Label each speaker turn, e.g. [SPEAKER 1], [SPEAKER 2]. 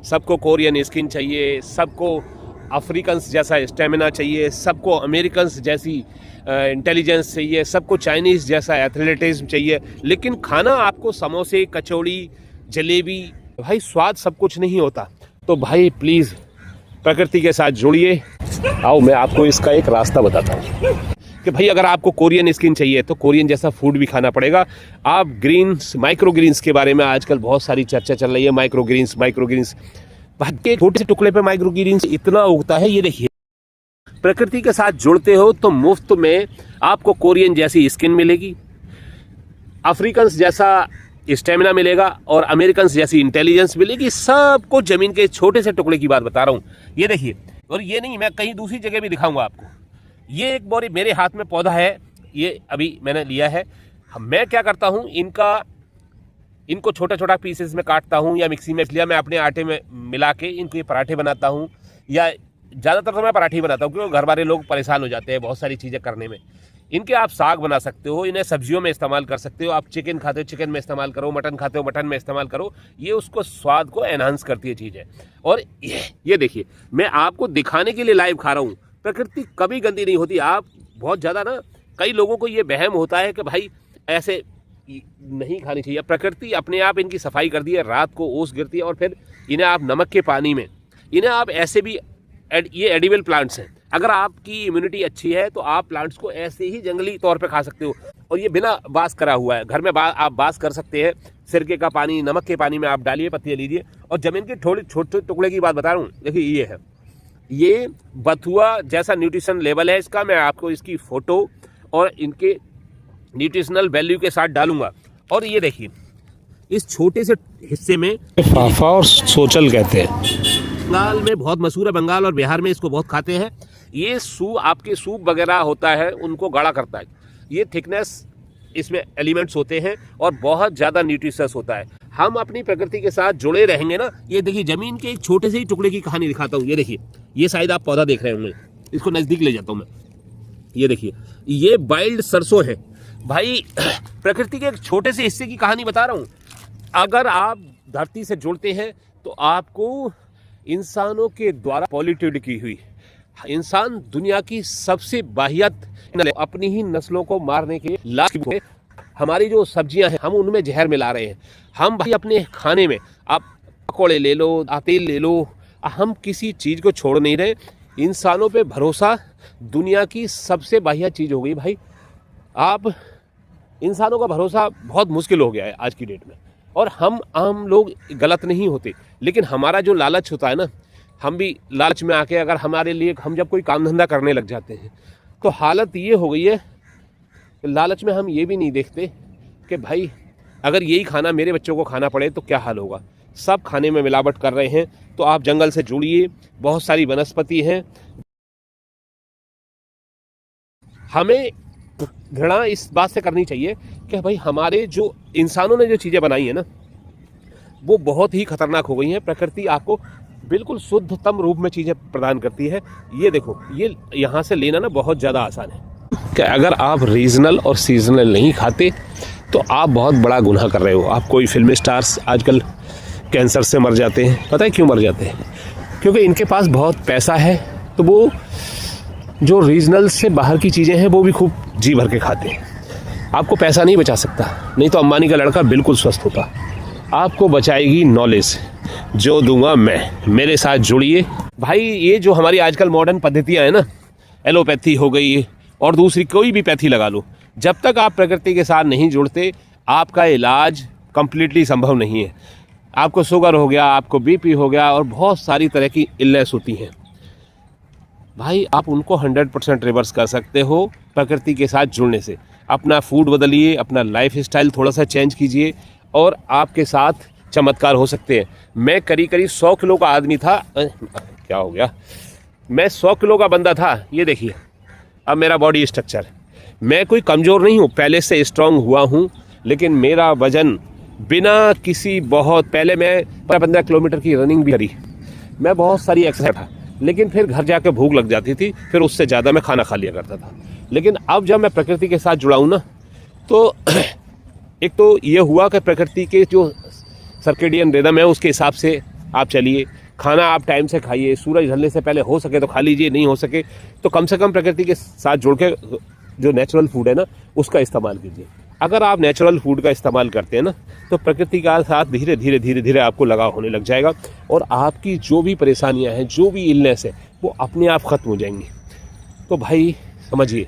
[SPEAKER 1] सबको Korean skin चाहिए, सबको अफ्रीकन्स जैसा स्टेमिना चाहिए, सबको अमेरिकन्स जैसी इंटेलिजेंस चाहिए, सबको चाइनीज़ जैसा एथलेटिज्म चाहिए। लेकिन खाना आपको समोसे, कचौड़ी, जलेबी, भाई स्वाद सब कुछ नहीं होता। तो भाई प्लीज़ प्रकृति के साथ जुड़िए। आओ मैं आपको इसका एक रास्ता बताता हूँ कि भाई अगर आपको कोरियन स्किन चाहिए तो कोरियन जैसा फूड भी खाना पड़ेगा। आप ग्रीन्स, माइक्रो ग्रीन्स के बारे में आजकल बहुत सारी चर्चा चल रही है। माइक्रो ग्रीन्स के छोटे से टुकड़े पे माइक्रो ग्रीन्स इतना उगता है। ये देखिए, प्रकृति के साथ जुड़ते हो तो मुफ्त में आपको कोरियन जैसी स्किन मिलेगी, अफ्रीकन्स जैसा स्टेमिना मिलेगा और अमेरिकन्स जैसी इंटेलिजेंस मिलेगी। सबको जमीन के छोटे से टुकड़े की बात बता रहा हूँ। ये देखिए, और ये नहीं, मैं कहीं दूसरी जगह भी दिखाऊंगा आपको। ये एक बोरी मेरे हाथ में पौधा है, ये अभी मैंने लिया है। मैं क्या करता हूँ, इनको छोटा छोटा पीसेस में काटता हूँ या मिक्सी में लिया, मैं अपने आटे में मिला के इनको ये पराठे बनाता हूँ। या ज़्यादातर तो मैं पराठे बनाता हूँ क्योंकि घर वाले लोग परेशान हो जाते हैं बहुत सारी चीज़ें करने में। इनके आप साग बना सकते हो, इन्हें सब्जियों में इस्तेमाल कर सकते हो। आप चिकन खाते हो चिकन में इस्तेमाल करो, मटन खाते हो मटन में इस्तेमाल करो। ये उसको स्वाद को एनहांस करती है चीज़ें। और ये देखिए, मैं आपको दिखाने के लिए लाइव खा रहा हूँ। प्रकृति कभी गंदी नहीं होती। आप बहुत ज़्यादा ना, कई लोगों को ये वहम होता है कि भाई ऐसे नहीं खानी चाहिए। प्रकृति अपने आप इनकी सफाई कर दी है। रात को ओस गिरती है और फिर इन्हें आप नमक के पानी में, इन्हें आप ऐसे भी, ये एडिबल प्लांट्स हैं। अगर आपकी इम्यूनिटी अच्छी है तो आप प्लांट्स को ऐसे ही जंगली तौर पे खा सकते हो। और ये बिना बास करा हुआ है। घर में आप बास कर सकते हैं। सिरके का पानी, नमक के पानी में आप डालिए, पत्तियाँ लीजिए। और जमीन के थोड़े छोटे टुकड़े की बात बता रहा हूँ। देखिए, ये है, ये बथुआ जैसा न्यूट्रिशन लेवल है इसका। मैं आपको इसकी फ़ोटो और इनके न्यूट्रिशनल वैल्यू के साथ डालूंगा। और ये देखिए, इस छोटे से हिस्से में फाफा और सोचल कहते हैं। बंगाल में बहुत मशहूर है, बंगाल और बिहार में इसको बहुत खाते हैं। ये आपके सूप वगैरह होता है उनको गाढ़ा करता है। ये थिकनेस इसमें एलिमेंट्स होते हैं और बहुत ज़्यादा न्यूट्रिशस होता है। हम अपनी प्रकृति के साथ जुड़े रहेंगे ना। ये देखिए, ज़मीन के एक छोटे से ही टुकड़े की कहानी दिखाता हूँ। ये देखिए, ये शायद आप पौधा देख रहे होंगे, इसको नज़दीक ले जाता हूँ मैं। ये देखिए, ये वाइल्ड सरसों है। भाई प्रकृति के एक छोटे से हिस्से की कहानी बता रहा हूँ। अगर आप धरती से जुड़ते हैं तो आपको इंसानों के द्वारा पॉल्यूटेड की हुई, इंसान दुनिया की सबसे वाहियात, अपनी ही नस्लों को मारने के लिए हमारी जो सब्जियां हैं हम उनमें जहर मिला रहे हैं। हम भाई अपने खाने में, आप पकौड़े ले लो, तेल ले लो, हम किसी चीज़ को छोड़ नहीं रहे। इंसानों पे भरोसा दुनिया की सबसे वाहियात चीज़ हो गई भाई। आप इंसानों का भरोसा बहुत मुश्किल हो गया है आज की डेट में। और हम आम लोग गलत नहीं होते, लेकिन हमारा जो लालच होता है ना, हम भी लालच में आके अगर हमारे लिए, हम जब कोई काम धंधा करने लग जाते हैं तो हालत ये हो गई है, लालच में हम ये भी नहीं देखते कि भाई अगर यही खाना मेरे बच्चों को खाना पड़े तो क्या हाल होगा। सब खाने में मिलावट कर रहे हैं। तो आप जंगल से जुड़िए, बहुत सारी वनस्पति हैं। हमें घृणा इस बात से करनी चाहिए कि भाई हमारे जो इंसानों ने जो चीज़ें बनाई हैं ना, वो बहुत ही खतरनाक हो गई हैं। प्रकृति आपको बिल्कुल शुद्धतम रूप में चीज़ें प्रदान करती है। ये देखो, ये यहाँ से लेना ना बहुत ज़्यादा आसान है कि अगर आप रीजनल और सीजनल नहीं खाते तो आप बहुत बड़ा गुनाह कर रहे हो। आप कोई फिल्म स्टार्स आजकल कैंसर से मर जाते हैं। पता है क्यों मर जाते हैं? क्योंकि इनके पास बहुत पैसा है, तो वो जो रीजनल से बाहर की चीज़ें हैं वो भी खूब जी भर के खाते हैं। आपको पैसा नहीं बचा सकता, नहीं तो अंबानी का लड़का बिल्कुल स्वस्थ होता। आपको बचाएगी नॉलेज जो दूंगा मैं। मेरे साथ जुड़िए भाई। ये जो हमारी आजकल मॉडर्न पद्धतियाँ हैं ना, एलोपैथी हो गई और दूसरी कोई भी पैथी लगा लो, जब तक आप प्रकृति के साथ नहीं जुड़ते आपका इलाज कंप्लीटली संभव नहीं है। आपको शुगर हो गया, आपको बीपी हो गया और बहुत सारी तरह की इलनेस होती हैं भाई, आप उनको 100% रिवर्स कर सकते हो प्रकृति के साथ जुड़ने से। अपना फूड बदलिए, अपना लाइफ स्टाइल थोड़ा सा चेंज कीजिए और आपके साथ चमत्कार हो सकते हैं। मैं करीब 100 किलो का आदमी था। क्या हो गया? मैं 100 किलो का बंदा था। ये देखिए अब मेरा बॉडी स्ट्रक्चर। मैं कोई कमज़ोर नहीं हूँ, पहले से स्ट्रांग हुआ हूँ, लेकिन मेरा वज़न बिना किसी, बहुत पहले मैं 15 किलोमीटर की रनिंग भी करी। मैं बहुत सारी एक्सरसाइज था, लेकिन फिर घर जाकर भूख लग जाती थी, फिर उससे ज़्यादा मैं खाना खा लिया करता था। लेकिन अब जब मैं प्रकृति के साथ जुड़ा हूँ ना, तो एक तो ये हुआ कि प्रकृति के जो सर्केडियन रिदम है उसके हिसाब से आप चलिए, खाना आप टाइम से खाइए, सूरज ढलने से पहले हो सके तो खा लीजिए, नहीं हो सके तो कम से कम प्रकृति के साथ जुड़ के जो नेचुरल फूड है ना उसका इस्तेमाल कीजिए। अगर आप नेचुरल फूड का इस्तेमाल करते हैं ना तो प्रकृति का साथ धीरे धीरे धीरे धीरे आपको लगाव होने लग जाएगा और आपकी जो भी परेशानियां हैं, जो भी इलनेस है, वो अपने आप ख़त्म हो जाएंगी। तो भाई समझिए,